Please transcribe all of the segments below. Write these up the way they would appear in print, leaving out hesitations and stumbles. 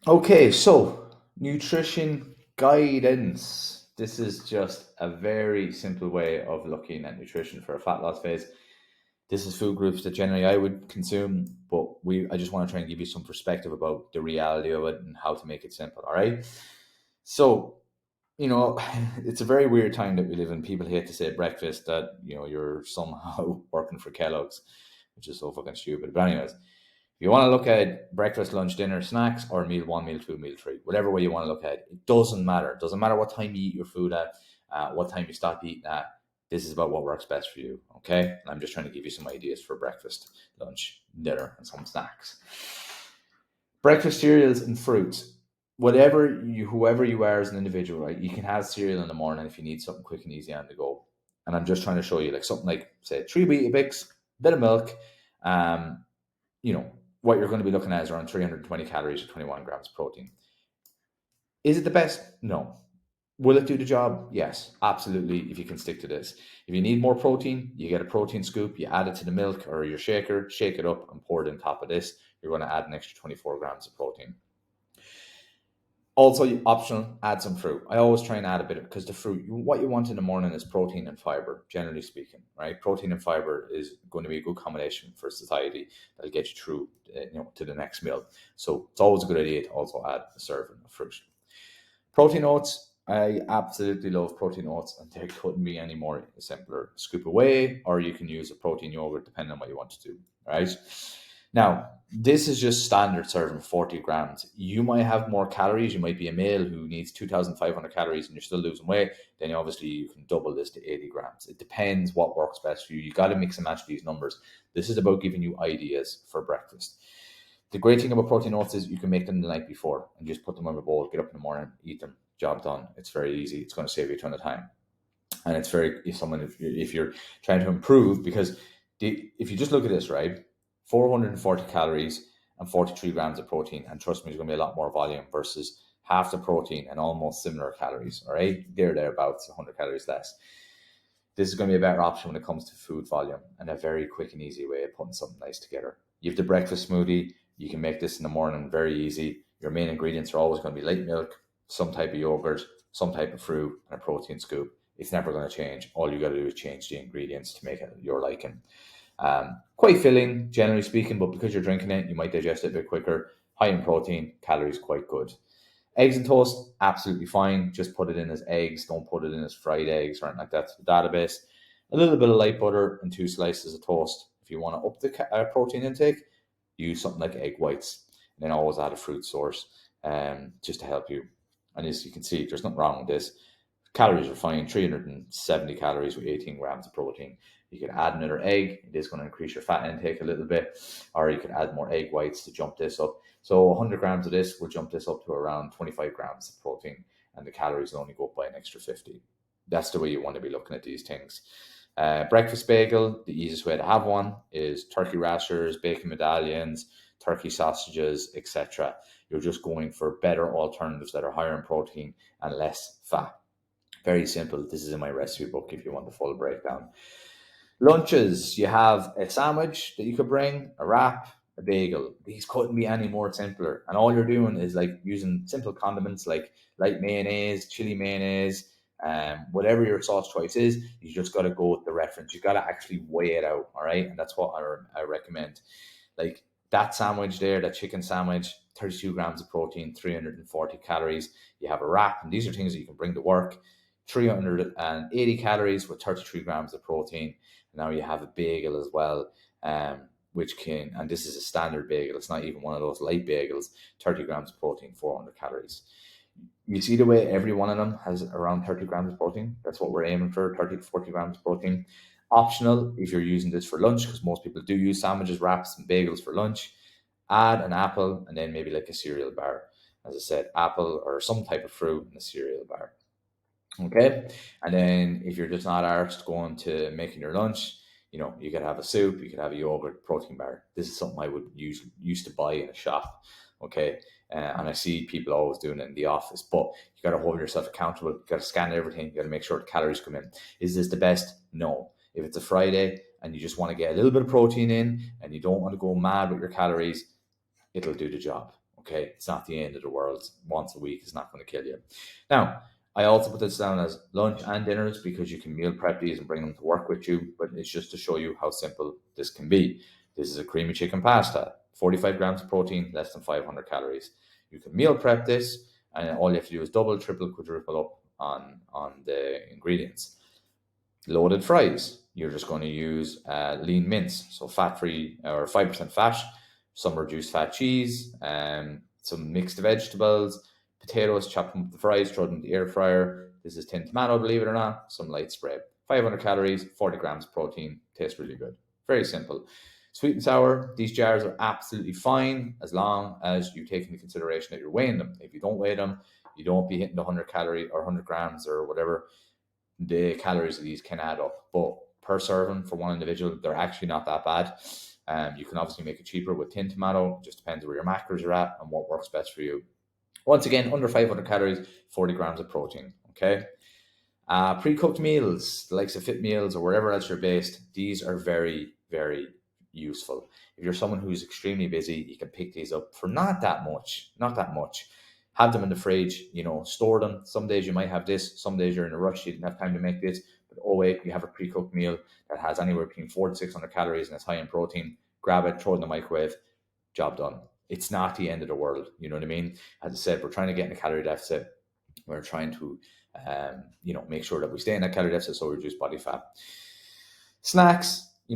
Okay, so nutrition guidance. This is just a very simple way of looking at nutrition for a fat loss phase. This is food groups that generally I would consume, but I just want to try and give you some perspective about the reality of it and how to make it simple. All right. So, it's a very weird time that we live in. People hate to say at breakfast that, you're somehow working for Kellogg's, which is so fucking stupid. But anyways, if you want to look at breakfast, lunch, dinner, snacks, or meal one, meal two, meal three, whatever way you want to look at it, it doesn't matter. It doesn't matter what time you eat your food at, what time you stop eating at. This is about what works best for you. Okay. And I'm just trying to give you some ideas for breakfast, lunch, dinner, and some snacks. Breakfast cereals and fruits. Whoever you are as an individual, right? You can have cereal in the morning if you need something quick and easy on the go. And I'm just trying to show you like something like, say, 3 Weetabix, bit of milk, um, you know, what you're going to be looking at is around 320 calories or 21 grams of protein. Is it the best? No. Will it do the job? Yes, absolutely, if you can stick to this. If you need more protein, you get a protein scoop, you add it to the milk or your shaker, shake it up and pour it on top of this. You're going to add an extra 24 grams of protein. Also, optional, add some fruit. I always try and add a bit of, because the fruit, what you want in the morning is protein and fiber, generally speaking, right? Protein and fiber is going to be a good combination for society that'll get you through, to the next meal. So it's always a good idea to also add a serving of fruit. Protein oats, I absolutely love protein oats, and there couldn't be any more simpler. Scoop away, or you can use a protein yogurt depending on what you want to do. Right now, this is just standard serving, 40 grams. You might have more calories. You might be a male who needs 2,500 calories and you're still losing weight. Then obviously you can double this to 80 grams. It depends what works best for you. You got to mix and match these numbers. This is about giving you ideas for breakfast. The great thing about protein oats is you can make them the night before and just put them on a bowl, get up in the morning, eat them, job done. It's very easy. It's going to save you a ton of time. And it's very, if you're trying to improve, because if you just look at this, right, 440 calories and 43 grams of protein, and trust me, there's going to be a lot more volume versus half the protein and almost similar calories. All right, thereabouts 100 calories less. This is going to be a better option when it comes to food volume and a very quick and easy way of putting something nice together. You have the breakfast smoothie. You can make this in the morning very easy. Your main ingredients are always going to be light milk, some type of yogurt, some type of fruit, and a protein scoop. It's never going to change. All you got to do is change the ingredients to make it your liking. Quite filling, generally speaking, but because you're drinking it, you might digest it a bit quicker. High in protein, calories quite good. Eggs and toast, absolutely fine. Just put it in as eggs. Don't put it in as fried eggs or anything like that to the database. A little bit of light butter and 2 slices of toast. If you want to up the protein intake, use something like egg whites. And then always add a fruit source just to help you. And as you can see, there's nothing wrong with this. Calories are fine, 370 calories with 18 grams of protein. You can add another egg. It is going to increase your fat intake a little bit, or you can add more egg whites to jump this up. So 100 grams of this will jump this up to around 25 grams of protein, and the calories will only go up by an extra 50. That's the way you want to be looking at these things. Breakfast bagel, the easiest way to have one is turkey rashers, bacon medallions, turkey sausages, etc. You're just going for better alternatives that are higher in protein and less fat. Very simple. This is in my recipe book if you want the full breakdown. Lunches, you have a sandwich that you could bring, a wrap, a bagel. These couldn't be any more simpler. And all you're doing is like using simple condiments like light mayonnaise, chili mayonnaise, whatever your sauce choice is. You just got to go with the reference. You got to actually weigh it out. All right. And that's what I recommend. Like that sandwich there, that chicken sandwich, 32 grams of protein, 340 calories. You have a wrap, and these are things that you can bring to work. 380 calories with 33 grams of protein. Now you have a bagel as well, which can, and this is a standard bagel. It's not even one of those light bagels. 30 grams of protein, 400 calories. You see the way every one of them has around 30 grams of protein. That's what we're aiming for, 30 to 40 grams of protein. Optional if you're using this for lunch, because most people do use sandwiches, wraps, and bagels for lunch. Add an apple and then maybe like a cereal bar. As I said, apple or some type of fruit in a cereal bar. Okay. And then if you're just not arsed going to making your lunch, you could have a soup, you could have a yogurt protein bar. This is something I would used to buy in a shop. Okay. And I see people always doing it in the office, but you got to hold yourself accountable. You got to scan everything. You got to make sure the calories come in. Is this the best? No. If it's a Friday and you just want to get a little bit of protein in and you don't want to go mad with your calories, it'll do the job. Okay, it's not the end of the world. Once a week is not going to kill you. Now, I also put this down as lunch and dinners because you can meal prep these and bring them to work with you, but it's just to show you how simple this can be. This is a creamy chicken pasta, 45 grams of protein, less than 500 calories. You can meal prep this, and all you have to do is double, triple, quadruple up on the ingredients. Loaded fries, you're just going to use lean mince, so fat-free or 5% fat, some reduced fat cheese, some mixed vegetables, potatoes, chopped up the fries, throw them in the air fryer. This is tin tomato, believe it or not, some light spread. 500 calories, 40 grams of protein, tastes really good. Very simple. Sweet and sour, these jars are absolutely fine as long as you take into consideration that you're weighing them. If you don't weigh them, you don't be hitting the 100 calorie or 100 grams or whatever. The calories of these can add up, but per serving for one individual, they're actually not that bad. You can obviously make it cheaper with tin tomato. It just depends where your macros are at and what works best for you. Once again, under 500 calories, 40 grams of protein. Okay. Pre-cooked meals, the likes of Fit Meals or wherever else you're based, these are very, very useful. If you're someone who's extremely busy, you can pick these up for not that much. Have them in the fridge, store them. Some days you might have this, some days you're in a rush, you didn't have time to make this, but oh wait, you have a pre-cooked meal that has anywhere between 400 to 600 calories and it's high in protein. Grab it, throw it in the microwave, job done. It's not the end of the world, you know what I mean? As I said, we're trying to get in a calorie deficit. We're trying to, make sure that we stay in that calorie deficit so we reduce body fat. Snacks, the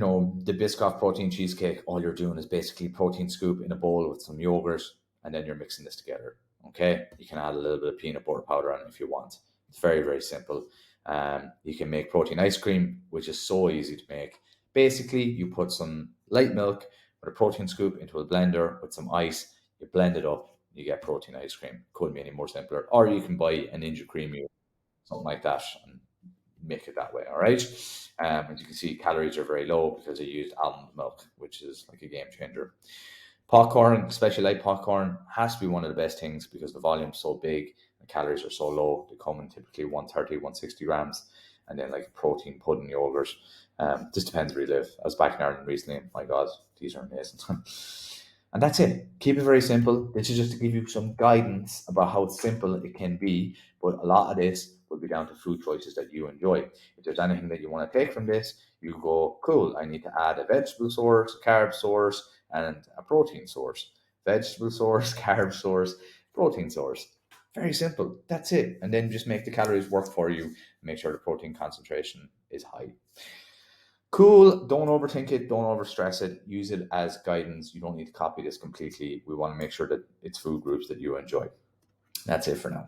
Biscoff protein cheesecake, all you're doing is basically protein scoop in a bowl with some yogurt, and then you're mixing this together. Okay, you can add a little bit of peanut butter powder on it if you want. It's very, very simple. You can make protein ice cream, which is so easy to make. Basically, you put some light milk with a protein scoop into a blender with some ice, you blend it up, you get protein ice cream. Couldn't be any more simpler. Or you can buy a Ninja Creamy or something like that and make it that way, all right? As you can see, calories are very low because I used almond milk, which is like a game changer. Popcorn, especially light popcorn, has to be one of the best things because the volume's so big, the calories are so low. They come in typically 130, 160 grams, and then like protein pudding yogurt. Just depends where you live. I was back in Ireland recently, and my God, these are amazing. And that's it. Keep it very simple. This is just to give you some guidance about how simple it can be, but a lot of this will be down to food choices that you enjoy. If there's anything that you want to take from this, you go, cool, I need to add a vegetable source, carb source, and a protein source. Vegetable source, carb source, protein source. Very simple. That's it. And then just make the calories work for you. Make sure the protein concentration is high. Cool. Don't overthink it. Don't overstress it. Use it as guidance. You don't need to copy this completely. We want to make sure that it's food groups that you enjoy. That's it for now.